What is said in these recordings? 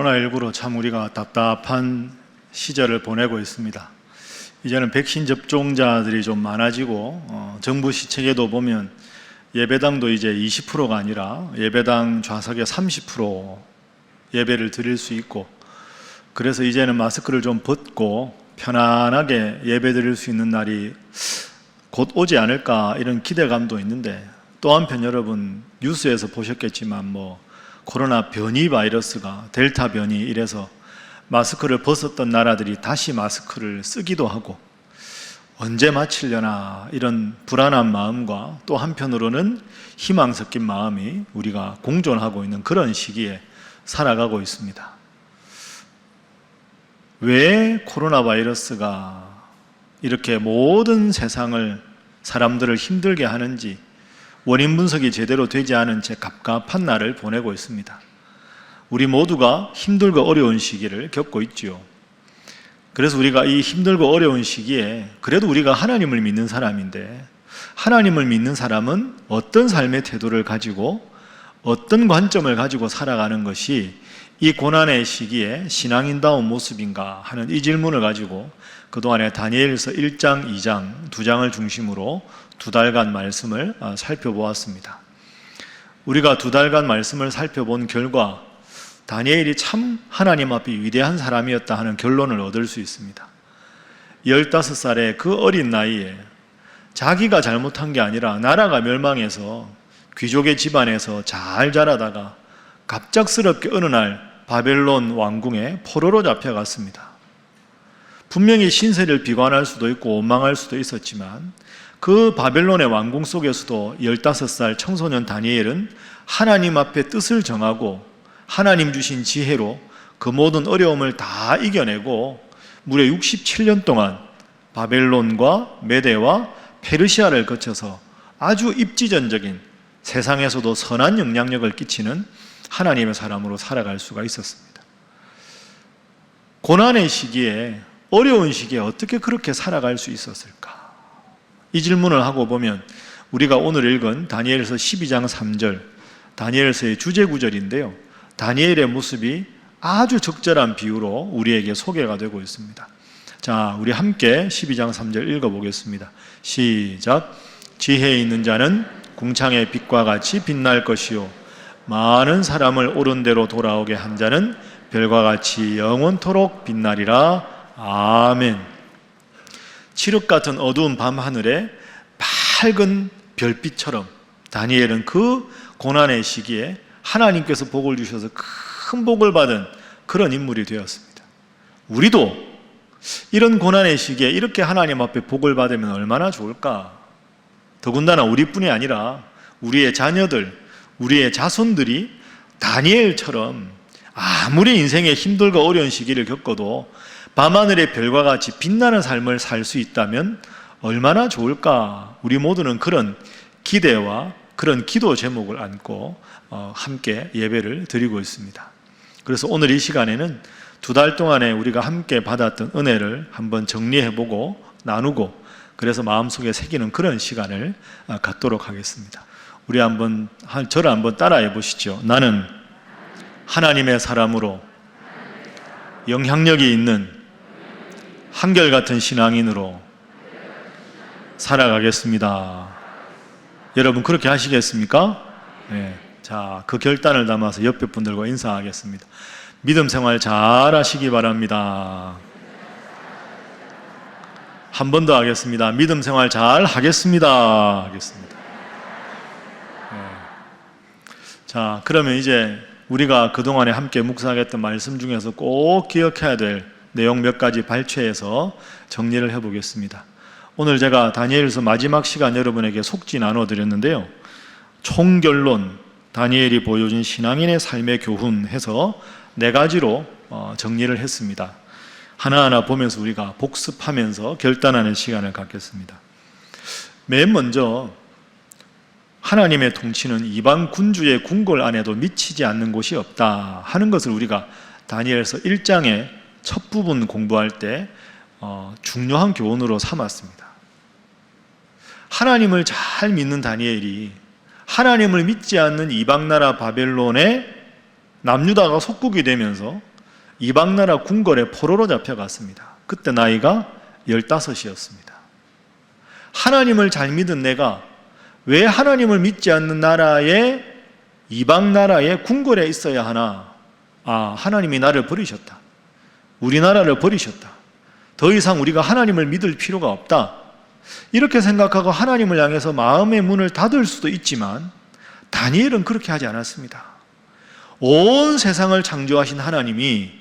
코로나19로 참 우리가 답답한 시절을 보내고 있습니다. 이제는 백신 접종자들이 좀 많아지고 정부 시책에도 보면 예배당도 이제 20%가 아니라 예배당 좌석의 30% 예배를 드릴 수 있고, 그래서 이제는 마스크를 좀 벗고 편안하게 예배 드릴 수 있는 날이 곧 오지 않을까, 이런 기대감도 있는데, 또 한편 여러분 뉴스에서 보셨겠지만 코로나 변이 바이러스가 델타 변이 이래서 마스크를 벗었던 나라들이 다시 마스크를 쓰기도 하고, 언제 마치려나 이런 불안한 마음과 또 한편으로는 희망 섞인 마음이 우리가 공존하고 있는 그런 시기에 살아가고 있습니다. 왜 코로나 바이러스가 이렇게 모든 세상을, 사람들을 힘들게 하는지 원인 분석이 제대로 되지 않은 채 갑갑한 날을 보내고 있습니다. 우리 모두가 힘들고 어려운 시기를 겪고 있지요. 그래서 우리가 이 힘들고 어려운 시기에 그래도 우리가 하나님을 믿는 사람인데, 하나님을 믿는 사람은 어떤 삶의 태도를 가지고 어떤 관점을 가지고 살아가는 것이 이 고난의 시기에 신앙인다운 모습인가 하는 이 질문을 가지고 그동안에 다니엘서 1장, 2장, 2장을 중심으로 2달간 말씀을 살펴보았습니다. 우리가 2달간 말씀을 살펴본 결과 다니엘이 참 하나님 앞에 위대한 사람이었다 하는 결론을 얻을 수 있습니다. 15살의 그 어린 나이에 자기가 잘못한 게 아니라 나라가 멸망해서 귀족의 집안에서 잘 자라다가 갑작스럽게 어느 날 바벨론 왕궁에 포로로 잡혀갔습니다. 분명히 신세를 비관할 수도 있고 원망할 수도 있었지만 그 바벨론의 왕궁 속에서도 15살 청소년 다니엘은 하나님 앞에 뜻을 정하고 하나님 주신 지혜로 그 모든 어려움을 다 이겨내고 무려 67년 동안 바벨론과 메대와 페르시아를 거쳐서 아주 입지전적인, 세상에서도 선한 영향력을 끼치는 하나님의 사람으로 살아갈 수가 있었습니다. 고난의 시기에, 어려운 시기에 어떻게 그렇게 살아갈 수 있었을까? 이 질문을 하고 보면 우리가 오늘 읽은 다니엘서 12장 3절, 다니엘서의 주제 구절인데요, 다니엘의 모습이 아주 적절한 비유로 우리에게 소개가 되고 있습니다. 자, 우리 함께 12장 3절 읽어보겠습니다. 시작. 지혜 있는 자는 궁창의 빛과 같이 빛날 것이요, 많은 사람을 옳은 대로 돌아오게 한 자는 별과 같이 영원토록 빛나리라. 아멘. 칠흑 같은 어두운 밤하늘에 밝은 별빛처럼 다니엘은 그 고난의 시기에 하나님께서 복을 주셔서 큰 복을 받은 그런 인물이 되었습니다. 우리도 이런 고난의 시기에 이렇게 하나님 앞에 복을 받으면 얼마나 좋을까? 더군다나 우리뿐이 아니라 우리의 자녀들, 우리의 자손들이 다니엘처럼 아무리 인생에 힘들고 어려운 시기를 겪어도 밤하늘의 별과 같이 빛나는 삶을 살 수 있다면 얼마나 좋을까? 우리 모두는 그런 기대와 그런 기도 제목을 안고 함께 예배를 드리고 있습니다. 그래서 오늘 이 시간에는 2달 동안에 우리가 함께 받았던 은혜를 한번 정리해보고 나누고, 그래서 마음속에 새기는 그런 시간을 갖도록 하겠습니다. 우리 저를 한번 따라해 보시죠. 나는 하나님의 사람으로 영향력이 있는 한결같은 신앙인으로 살아가겠습니다. 여러분 그렇게 하시겠습니까? 네. 자, 그 결단을 담아서 옆에 분들과 인사하겠습니다. 믿음 생활 잘 하시기 바랍니다. 한 번 더 하겠습니다. 믿음 생활 잘 하겠습니다. 하겠습니다. 네. 자, 그러면 이제 우리가 그동안에 함께 묵상했던 말씀 중에서 꼭 기억해야 될 내용 몇 가지 발췌해서 정리를 해보겠습니다. 오늘 제가 다니엘서 마지막 시간 여러분에게 속지 나눠드렸는데요, 총결론, 다니엘이 보여준 신앙인의 삶의 교훈 해서 4가지로 정리를 했습니다. 하나하나 보면서 우리가 복습하면서 결단하는 시간을 갖겠습니다. 맨 먼저 하나님의 통치는 이방 군주의 궁궐 안에도 미치지 않는 곳이 없다 하는 것을 우리가 다니엘서 1장의 첫 부분 공부할 때 중요한 교훈으로 삼았습니다. 하나님을 잘 믿는 다니엘이 하나님을 믿지 않는 이방나라 바벨론에 남유다가 속국이 되면서 이방 나라 궁궐에 포로로 잡혀갔습니다. 그때 나이가 15이었습니다. 하나님을 잘 믿은 내가 왜 하나님을 믿지 않는 나라의 이방 나라의 궁궐에 있어야 하나? 하나님이 나를 버리셨다. 우리나라를 버리셨다. 더 이상 우리가 하나님을 믿을 필요가 없다. 이렇게 생각하고 하나님을 향해서 마음의 문을 닫을 수도 있지만 다니엘은 그렇게 하지 않았습니다. 온 세상을 창조하신 하나님이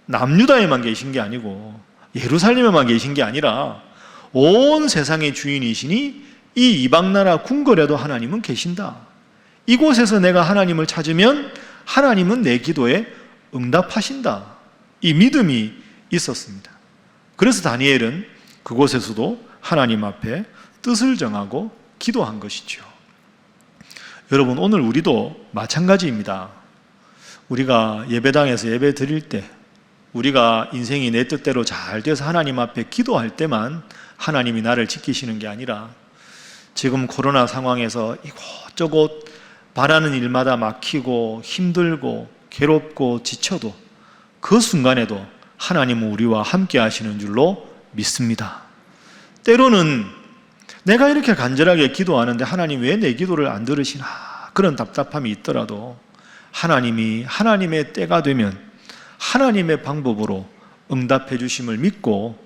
남유다에만 계신 게 아니고 예루살렘에만 계신 게 아니라 온 세상의 주인이시니 이 이방나라 궁궐에도 하나님은 계신다. 이곳에서 내가 하나님을 찾으면 하나님은 내 기도에 응답하신다. 이 믿음이 있었습니다. 그래서 다니엘은 그곳에서도 하나님 앞에 뜻을 정하고 기도한 것이죠. 여러분, 오늘 우리도 마찬가지입니다. 우리가 예배당에서 예배 드릴 때, 우리가 인생이 내 뜻대로 잘 돼서 하나님 앞에 기도할 때만 하나님이 나를 지키시는 게 아니라 지금 코로나 상황에서 이곳저곳 바라는 일마다 막히고 힘들고 괴롭고 지쳐도 그 순간에도 하나님은 우리와 함께 하시는 줄로 믿습니다. 때로는 내가 이렇게 간절하게 기도하는데 하나님 왜 내 기도를 안 들으시나 그런 답답함이 있더라도 하나님이 하나님의 때가 되면 하나님의 방법으로 응답해 주심을 믿고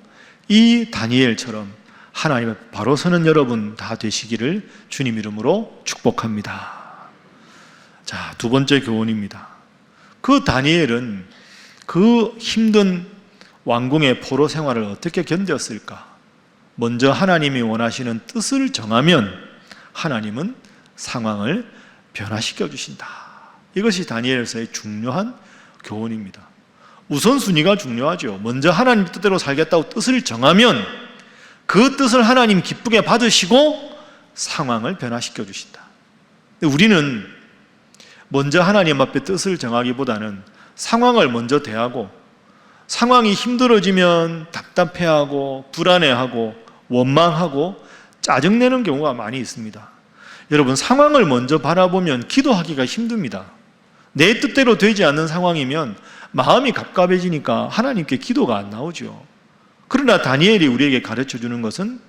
이 다니엘처럼 하나님의 바로 서는 여러분 다 되시기를 주님 이름으로 축복합니다. 자, 두 번째 교훈입니다. 그 다니엘은 그 힘든 왕궁의 포로 생활을 어떻게 견뎠을까? 먼저 하나님이 원하시는 뜻을 정하면 하나님은 상황을 변화시켜 주신다. 이것이 다니엘서의 중요한 교훈입니다. 우선순위가 중요하죠. 먼저 하나님 뜻대로 살겠다고 뜻을 정하면 그 뜻을 하나님 기쁘게 받으시고 상황을 변화시켜 주신다. 우리는 먼저 하나님 앞에 뜻을 정하기보다는 상황을 먼저 대하고 상황이 힘들어지면 답답해하고 불안해하고 원망하고 짜증내는 경우가 많이 있습니다. 여러분, 상황을 먼저 바라보면 기도하기가 힘듭니다. 내 뜻대로 되지 않는 상황이면 마음이 갑갑해지니까 하나님께 기도가 안 나오죠. 그러나 다니엘이 우리에게 가르쳐 주는 것은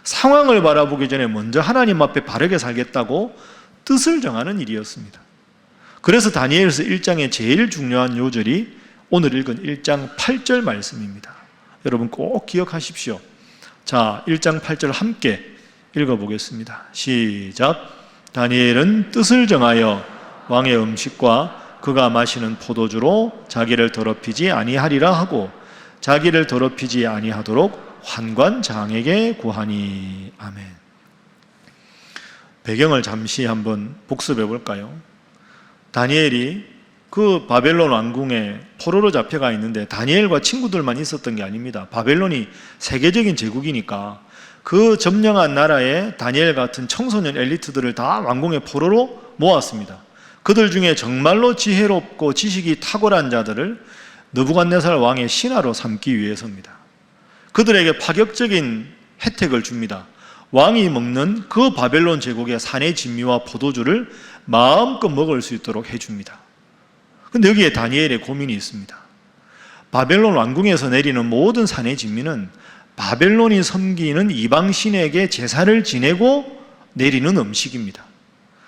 상황을 바라보기 전에 먼저 하나님 앞에 바르게 살겠다고 뜻을 정하는 일이었습니다. 그래서 다니엘서 1장의 제일 중요한 요절이 오늘 읽은 1장 8절 말씀입니다. 여러분 꼭 기억하십시오. 자, 1장 8절 함께 읽어보겠습니다. 시작. 다니엘은 뜻을 정하여 왕의 음식과 그가 마시는 포도주로 자기를 더럽히지 아니하리라 하고 자기를 더럽히지 아니하도록 환관장에게 구하니. 아멘. 배경을 잠시 한번 복습해 볼까요? 다니엘이 그 바벨론 왕궁에 포로로 잡혀가 있는데 다니엘과 친구들만 있었던 게 아닙니다. 바벨론이 세계적인 제국이니까 그 점령한 나라에 다니엘 같은 청소년 엘리트들을 다 왕궁의 포로로 모았습니다. 그들 중에 정말로 지혜롭고 지식이 탁월한 자들을 느부갓네살 왕의 신하로 삼기 위해서입니다. 그들에게 파격적인 혜택을 줍니다. 왕이 먹는 그 바벨론 제국의 산의 진미와 포도주를 마음껏 먹을 수 있도록 해줍니다. 근데 여기에 다니엘의 고민이 있습니다. 바벨론 왕궁에서 내리는 모든 산의 진미는 바벨론이 섬기는 이방신에게 제사를 지내고 내리는 음식입니다.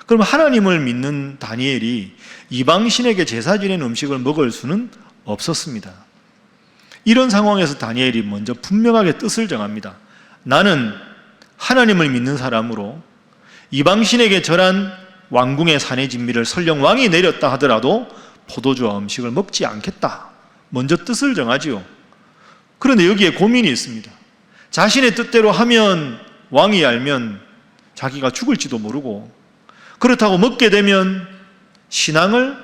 그럼 하나님을 믿는 다니엘이 이방신에게 제사 지내는 음식을 먹을 수는 없었습니다. 이런 상황에서 다니엘이 먼저 분명하게 뜻을 정합니다. 나는 하나님을 믿는 사람으로 이방신에게 절한 왕궁의 산의 진미를 설령 왕이 내렸다 하더라도 포도주와 음식을 먹지 않겠다. 먼저 뜻을 정하지요. 그런데 여기에 고민이 있습니다. 자신의 뜻대로 하면 왕이 알면 자기가 죽을지도 모르고 그렇다고 먹게 되면 신앙을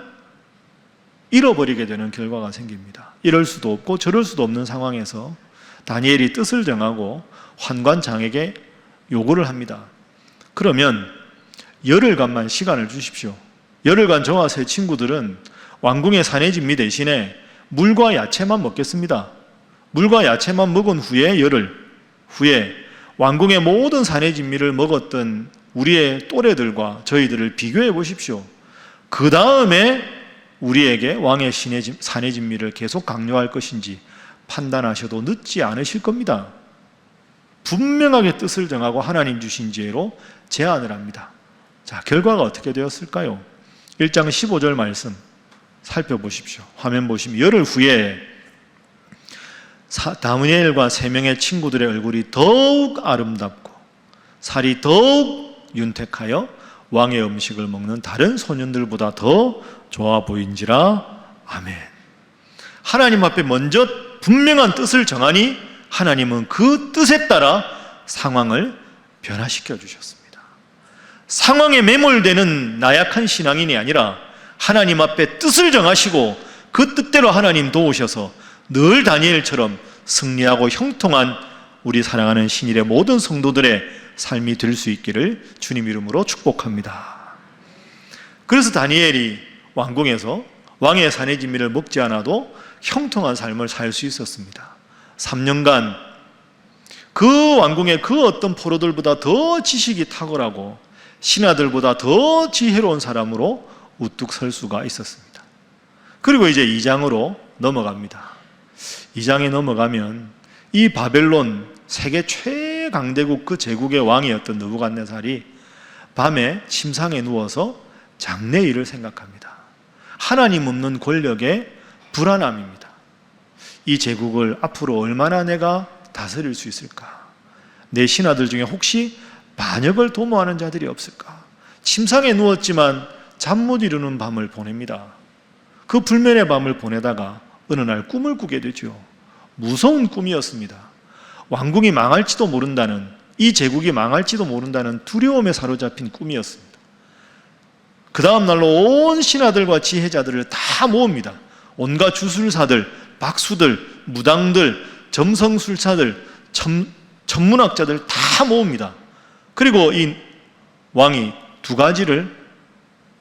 잃어버리게 되는 결과가 생깁니다. 이럴 수도 없고 저럴 수도 없는 상황에서 다니엘이 뜻을 정하고 환관장에게 요구를 합니다. 그러면 열흘간만 시간을 주십시오. 열흘간 저와 세 친구들은 왕궁의 산의 진미 대신에 물과 야채만 먹겠습니다. 물과 야채만 먹은 후에 열흘 후에 왕궁의 모든 산의 진미를 먹었던 우리의 또래들과 저희들을 비교해 보십시오. 그 다음에 우리에게 왕의 산의 진미를 계속 강요할 것인지 판단하셔도 늦지 않으실 겁니다. 분명하게 뜻을 정하고 하나님 주신 지혜로 제안을 합니다. 자, 결과가 어떻게 되었을까요? 1장 15절 말씀 살펴보십시오. 화면 보시면 열흘 후에 다니엘과 3명의 친구들의 얼굴이 더욱 아름답고 살이 더욱 윤택하여 왕의 음식을 먹는 다른 소년들보다 더 좋아 보인지라. 아멘. 하나님 앞에 먼저 분명한 뜻을 정하니 하나님은 그 뜻에 따라 상황을 변화시켜 주셨습니다. 상황에 매몰되는 나약한 신앙인이 아니라 하나님 앞에 뜻을 정하시고 그 뜻대로 하나님 도우셔서 늘 다니엘처럼 승리하고 형통한 우리 사랑하는 신일의 모든 성도들의 삶이 될 수 있기를 주님 이름으로 축복합니다. 그래서 다니엘이 왕궁에서 왕의 산의 진미를 먹지 않아도 형통한 삶을 살 수 있었습니다. 3년간 그 왕궁의 그 어떤 포로들보다 더 지식이 탁월하고 신하들보다 더 지혜로운 사람으로 우뚝 설 수가 있었습니다. 그리고 이제 2장으로 넘어갑니다. 2장에 넘어가면 이 바벨론 세계 최강대국 그 제국의 왕이었던 느부갓네살이 밤에 침상에 누워서 장래일을 생각합니다. 하나님 없는 권력의 불안함입니다. 이 제국을 앞으로 얼마나 내가 다스릴 수 있을까? 내 신하들 중에 혹시 반역을 도모하는 자들이 없을까? 침상에 누웠지만 잠 못 이루는 밤을 보냅니다. 그 불면의 밤을 보내다가 어느 날 꿈을 꾸게 되죠. 무서운 꿈이었습니다. 왕궁이 망할지도 모른다는, 이 제국이 망할지도 모른다는 두려움에 사로잡힌 꿈이었습니다. 그 다음 날로 온 신하들과 지혜자들을 다 모읍니다. 온갖 주술사들, 박수들, 무당들, 점성술사들, 천문학자들 다 모읍니다. 그리고 이 왕이 2가지를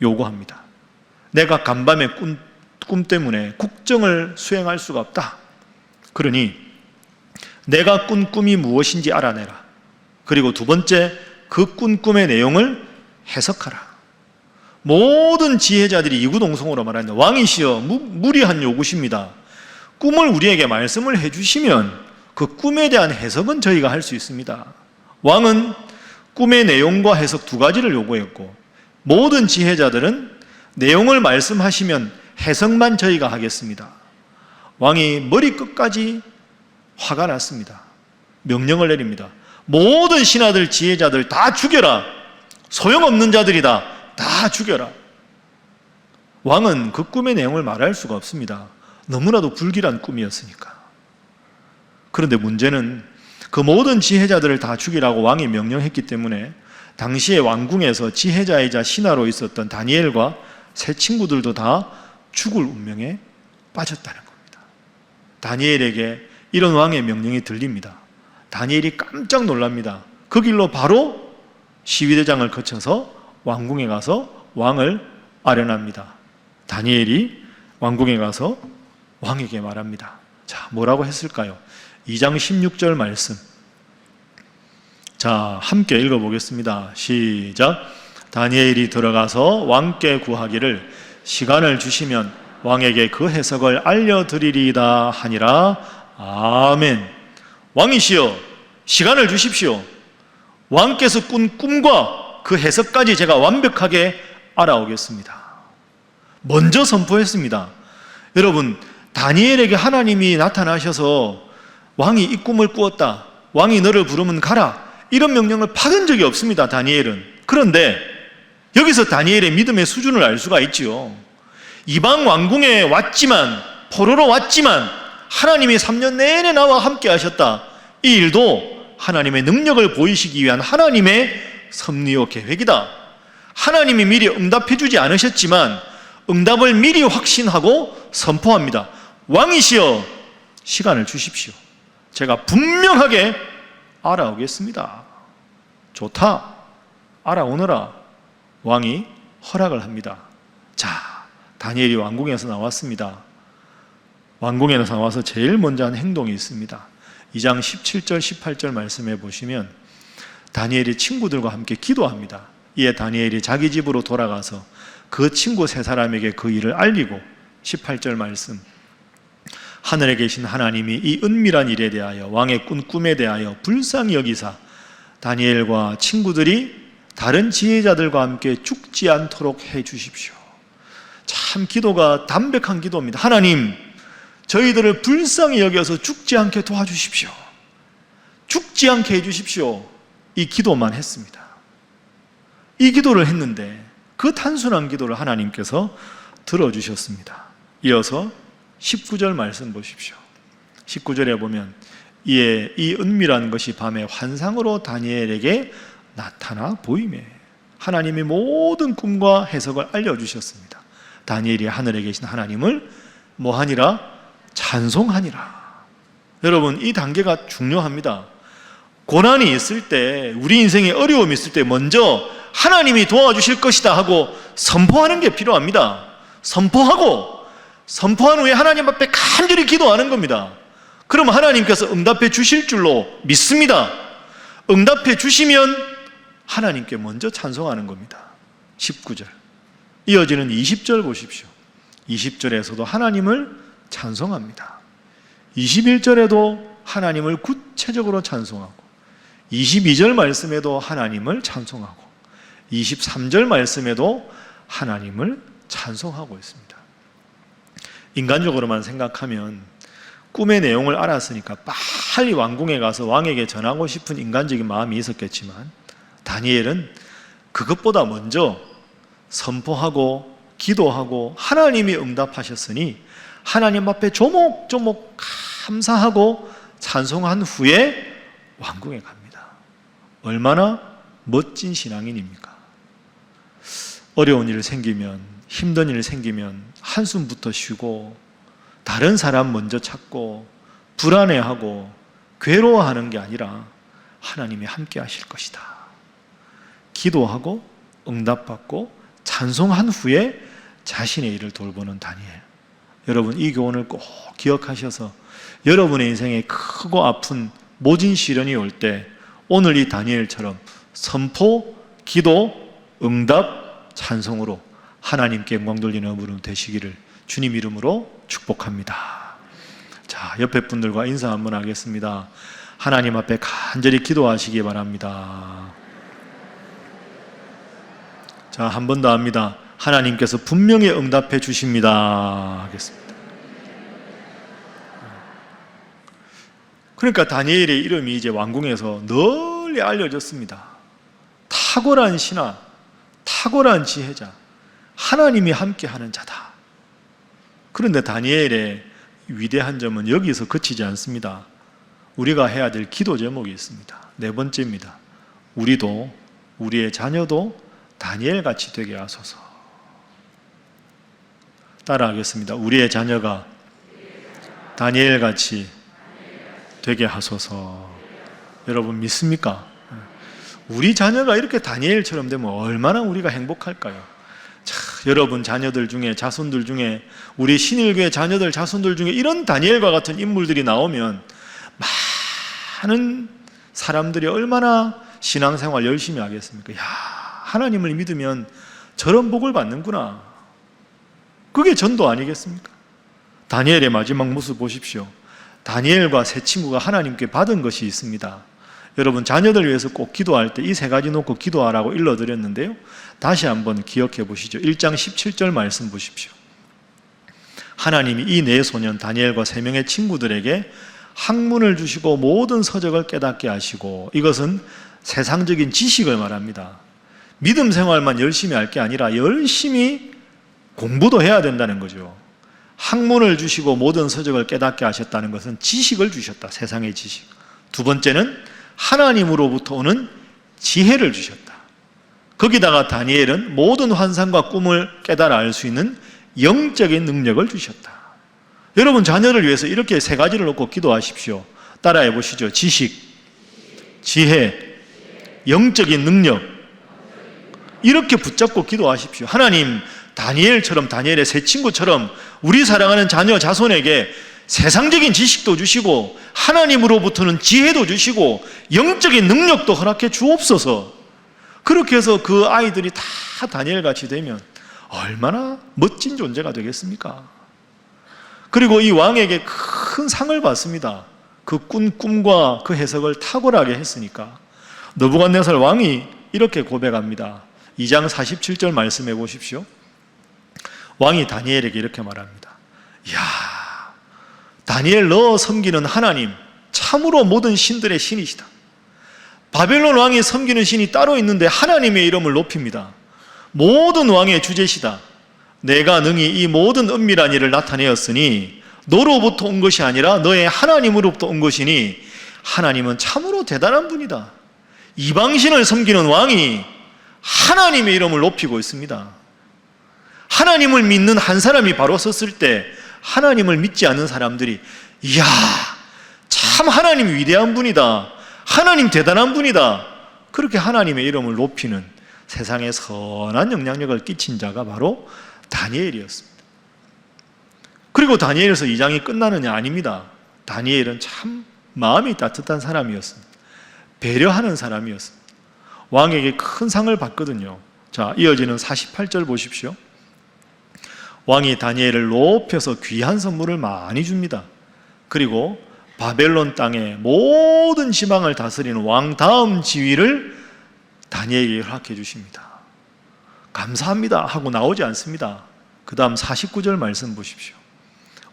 요구합니다. 내가 간밤에 꿈 때문에 국정을 수행할 수가 없다. 그러니 내가 꾼 꿈이 무엇인지 알아내라. 그리고 2번째, 그 꾼 꿈의 내용을 해석하라. 모든 지혜자들이 이구동성으로 말하는데, 왕이시여, 무리한 요구십니다. 꿈을 우리에게 말씀을 해주시면 그 꿈에 대한 해석은 저희가 할 수 있습니다. 왕은 꿈의 내용과 해석 2가지를 요구했고, 모든 지혜자들은 내용을 말씀하시면 해석만 저희가 하겠습니다. 왕이 머리끝까지 화가 났습니다. 명령을 내립니다. 모든 신하들, 지혜자들 다 죽여라. 소용없는 자들이다. 다 죽여라. 왕은 그 꿈의 내용을 말할 수가 없습니다. 너무나도 불길한 꿈이었으니까. 그런데 문제는 그 모든 지혜자들을 다 죽이라고 왕이 명령했기 때문에 당시에 왕궁에서 지혜자이자 신하로 있었던 다니엘과 세 친구들도 다 죽을 운명에 빠졌다는 겁니다. 다니엘에게 이런 왕의 명령이 들립니다. 다니엘이 깜짝 놀랍니다. 그 길로 바로 시위대장을 거쳐서 왕궁에 가서 왕을 아련합니다. 다니엘이 왕궁에 가서 왕에게 말합니다. 자, 뭐라고 했을까요? 2장 16절 말씀. 자, 함께 읽어보겠습니다. 시작. 다니엘이 들어가서 왕께 구하기를 시간을 주시면 왕에게 그 해석을 알려드리리이다 하니라. 아멘. 왕이시여, 시간을 주십시오. 왕께서 꾼 꿈과 그 해석까지 제가 완벽하게 알아오겠습니다. 먼저 선포했습니다. 여러분, 다니엘에게 하나님이 나타나셔서 왕이 이 꿈을 꾸었다, 왕이 너를 부르면 가라, 이런 명령을 받은 적이 없습니다. 다니엘은. 그런데 여기서 다니엘의 믿음의 수준을 알 수가 있지요. 이방 왕궁에 왔지만, 포로로 왔지만 하나님이 3년 내내 나와 함께 하셨다. 이 일도 하나님의 능력을 보이시기 위한 하나님의 섭리요 계획이다. 하나님이 미리 응답해 주지 않으셨지만 응답을 미리 확신하고 선포합니다. 왕이시여, 시간을 주십시오. 제가 분명하게 알아오겠습니다. 좋다, 알아오너라. 왕이 허락을 합니다. 자, 다니엘이 왕궁에서 나왔습니다. 왕궁에서 나와서 제일 먼저 한 행동이 있습니다. 2장 17절 18절 말씀해 보시면 다니엘이 친구들과 함께 기도합니다. 이에 다니엘이 자기 집으로 돌아가서 그 친구 세 사람에게 그 일을 알리고 18절 말씀, 하늘에 계신 하나님이 이 은밀한 일에 대하여 왕의 꾼 꿈에 대하여 불쌍히 여기사 다니엘과 친구들이 다른 지혜자들과 함께 죽지 않도록 해 주십시오. 참 기도가 담백한 기도입니다. 하나님, 저희들을 불쌍히 여겨서 죽지 않게 도와주십시오. 죽지 않게 해 주십시오. 이 기도만 했습니다. 이 기도를 했는데 그 단순한 기도를 하나님께서 들어주셨습니다. 이어서 19절 말씀 보십시오. 19절에 보면 이에 이 은밀한 것이 밤에 환상으로 다니엘에게 나타나 보이매 하나님이 모든 꿈과 해석을 알려주셨습니다. 다니엘이 하늘에 계신 하나님을 뭐하니라? 찬송하니라. 여러분, 이 단계가 중요합니다. 고난이 있을 때, 우리 인생에 어려움이 있을 때 먼저 하나님이 도와주실 것이다 하고 선포하는 게 필요합니다. 선포한 후에 하나님 앞에 간절히 기도하는 겁니다. 그럼 하나님께서 응답해 주실 줄로 믿습니다. 응답해 주시면 하나님께 먼저 찬송하는 겁니다. 19절. 이어지는 20절 보십시오. 20절에서도 하나님을 찬송합니다. 21절에도 하나님을 구체적으로 찬송하고 22절 말씀에도 하나님을 찬송하고 23절 말씀에도 하나님을 찬송하고 있습니다. 인간적으로만 생각하면 꿈의 내용을 알았으니까 빨리 왕궁에 가서 왕에게 전하고 싶은 인간적인 마음이 있었겠지만 다니엘은 그것보다 먼저 선포하고 기도하고 하나님이 응답하셨으니 하나님 앞에 조목조목 감사하고 찬송한 후에 왕궁에 갑니다. 얼마나 멋진 신앙인입니까? 어려운 일 생기면, 힘든 일 생기면 한숨부터 쉬고 다른 사람 먼저 찾고 불안해하고 괴로워하는 게 아니라 하나님이 함께 하실 것이다. 기도하고 응답받고 찬송한 후에 자신의 일을 돌보는 다니엘. 여러분, 이 교훈을 꼭 기억하셔서 여러분의 인생에 크고 아픈 모진 시련이 올 때 오늘 이 다니엘처럼 선포, 기도, 응답, 찬송으로 하나님께 영광 돌리는 여러분 되시기를 주님 이름으로 축복합니다. 자, 옆에 분들과 인사 한번 하겠습니다. 하나님 앞에 간절히 기도하시기 바랍니다. 자, 한 번 더 합니다. 하나님께서 분명히 응답해 주십니다. 하겠습니다. 그러니까 다니엘의 이름이 이제 왕궁에서 널리 알려졌습니다. 탁월한 신하, 탁월한 지혜자, 하나님이 함께하는 자다. 그런데 다니엘의 위대한 점은 여기서 그치지 않습니다. 우리가 해야 될 기도 제목이 있습니다. 네 번째입니다. 우리도, 우리의 자녀도 다니엘같이 되게 하소서. 따라하겠습니다. 우리의 자녀가 다니엘같이 되게 하소서. 여러분 믿습니까? 우리 자녀가 이렇게 다니엘처럼 되면 얼마나 우리가 행복할까요? 자, 여러분 자녀들 중에, 자손들 중에, 우리 신일교회 자녀들, 자손들 중에 이런 다니엘과 같은 인물들이 나오면 많은 사람들이 얼마나 신앙생활 열심히 하겠습니까? 야, 하나님을 믿으면 저런 복을 받는구나. 그게 전도 아니겠습니까? 다니엘의 마지막 모습 보십시오. 다니엘과 세 친구가 하나님께 받은 것이 있습니다. 여러분 자녀들 위해서 꼭 기도할 때 이 세 가지 놓고 기도하라고 일러드렸는데요, 다시 한번 기억해 보시죠. 1장 17절 말씀 보십시오. 하나님이 이 네 소년 다니엘과 세 명의 친구들에게 학문을 주시고 모든 서적을 깨닫게 하시고, 이것은 세상적인 지식을 말합니다. 믿음 생활만 열심히 할 게 아니라 열심히 공부도 해야 된다는 거죠. 학문을 주시고 모든 서적을 깨닫게 하셨다는 것은 지식을 주셨다. 세상의 지식. 두 번째는 하나님으로부터 오는 지혜를 주셨다. 거기다가 다니엘은 모든 환상과 꿈을 깨달아 알 수 있는 영적인 능력을 주셨다. 여러분 자녀를 위해서 이렇게 세 가지를 놓고 기도하십시오. 따라해 보시죠. 지식, 지혜, 영적인 능력. 이렇게 붙잡고 기도하십시오. 하나님, 다니엘처럼, 다니엘의 세 친구처럼 우리 사랑하는 자녀, 자손에게 세상적인 지식도 주시고 하나님으로부터는 지혜도 주시고 영적인 능력도 허락해 주옵소서. 그렇게 해서 그 아이들이 다 다니엘같이 되면 얼마나 멋진 존재가 되겠습니까? 그리고 이 왕에게 큰 상을 받습니다. 그 꾼 꿈과 그 해석을 탁월하게 했으니까. 느부갓네살 왕이 이렇게 고백합니다. 2장 47절 말씀해 보십시오. 왕이 다니엘에게 이렇게 말합니다. 이야, 다니엘, 너 섬기는 하나님 참으로 모든 신들의 신이시다. 바벨론 왕이 섬기는 신이 따로 있는데 하나님의 이름을 높입니다. 모든 왕의 주제시다. 내가 능히 이 모든 은밀한 일을 나타내었으니 너로부터 온 것이 아니라 너의 하나님으로부터 온 것이니 하나님은 참으로 대단한 분이다. 이방신을 섬기는 왕이 하나님의 이름을 높이고 있습니다. 하나님을 믿는 한 사람이 바로 섰을 때 하나님을 믿지 않는 사람들이 이야, 참 하나님 위대한 분이다, 하나님 대단한 분이다, 그렇게 하나님의 이름을 높이는 세상에 선한 영향력을 끼친 자가 바로 다니엘이었습니다. 그리고 다니엘에서 2장이 끝나느냐? 아닙니다. 다니엘은 참 마음이 따뜻한 사람이었습니다. 배려하는 사람이었습니다. 왕에게 큰 상을 받거든요. 자, 이어지는 48절 보십시오. 왕이 다니엘을 높여서 귀한 선물을 많이 줍니다. 그리고 바벨론 땅의 모든 지방을 다스리는 왕 다음 지위를 다니엘에게 허락해 주십니다. 감사합니다 하고 나오지 않습니다. 그 다음 49절 말씀 보십시오.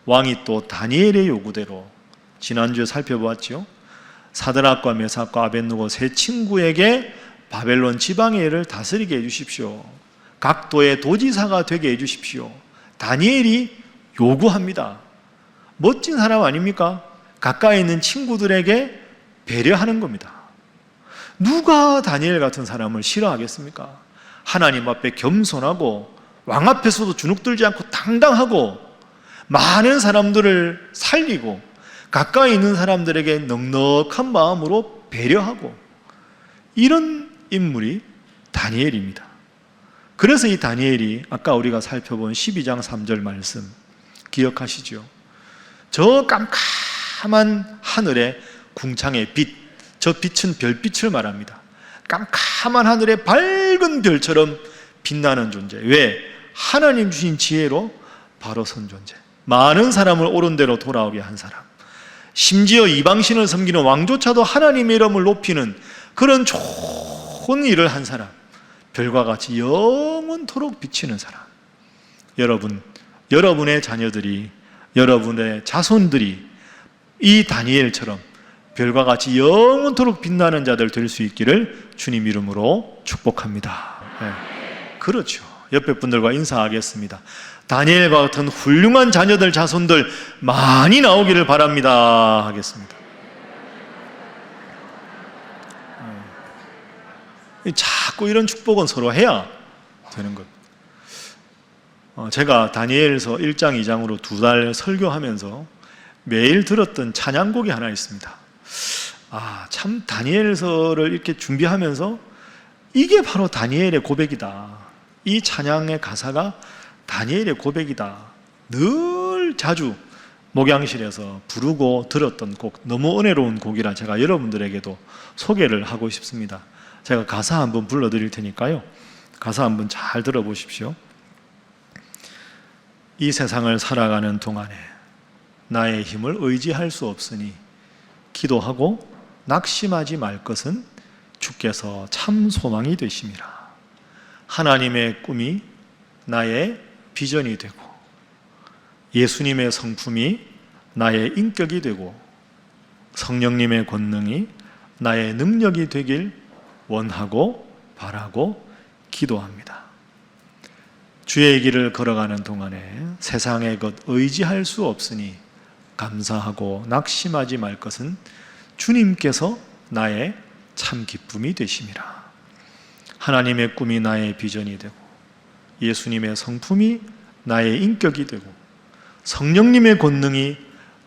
왕이 또 다니엘의 요구대로 지난주에 살펴보았죠. 사드락과 메삭과 아벳느고 세 친구에게 바벨론 지방의 일을 다스리게 해주십시오. 각 도의 도지사가 되게 해주십시오. 다니엘이 요구합니다. 멋진 사람 아닙니까? 가까이 있는 친구들에게 배려하는 겁니다. 누가 다니엘 같은 사람을 싫어하겠습니까? 하나님 앞에 겸손하고 왕 앞에서도 주눅들지 않고 당당하고 많은 사람들을 살리고 가까이 있는 사람들에게 넉넉한 마음으로 배려하고 이런 인물이 다니엘입니다. 그래서 이 다니엘이 아까 우리가 살펴본 12장 3절 말씀 기억하시죠? 저 깜깜한 하늘의 궁창의 빛, 저 빛은 별빛을 말합니다. 깜깜한 하늘의 밝은 별처럼 빛나는 존재. 왜? 하나님 주신 지혜로 바로 선 존재. 많은 사람을 옳은 대로 돌아오게 한 사람. 심지어 이방신을 섬기는 왕조차도 하나님의 이름을 높이는 그런 좋은 일을 한 사람. 별과 같이 영원토록 비치는 사람. 여러분, 여러분의 자녀들이, 여러분의 자손들이 이 다니엘처럼 별과 같이 영원토록 빛나는 자들 될 수 있기를 주님 이름으로 축복합니다. 네. 그렇죠. 옆에 분들과 인사하겠습니다. 다니엘과 같은 훌륭한 자녀들, 자손들 많이 나오기를 바랍니다 하겠습니다. 자꾸 이런 축복은 서로 해야 되는 것. 제가 다니엘서 1장, 2장으로 2달 설교하면서 매일 들었던 찬양곡이 하나 있습니다. 참 다니엘서를 이렇게 준비하면서 이게 바로 다니엘의 고백이다. 이 찬양의 가사가 다니엘의 고백이다. 늘 자주 목양실에서 부르고 들었던 곡, 너무 은혜로운 곡이라 제가 여러분들에게도 소개를 하고 싶습니다. 제가 가사 한번 불러드릴 테니까요. 가사 한번 잘 들어보십시오. 이 세상을 살아가는 동안에 나의 힘을 의지할 수 없으니 기도하고 낙심하지 말 것은 주께서 참 소망이 되심이라. 하나님의 꿈이 나의 비전이 되고 예수님의 성품이 나의 인격이 되고 성령님의 권능이 나의 능력이 되길 원하고 바라고 기도합니다. 주의 길을 걸어가는 동안에 세상의 것 의지할 수 없으니 감사하고 낙심하지 말 것은 주님께서 나의 참 기쁨이 되심이라. 하나님의 꿈이 나의 비전이 되고 예수님의 성품이 나의 인격이 되고 성령님의 권능이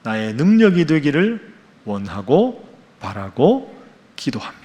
나의 능력이 되기를 원하고 바라고 기도합니다.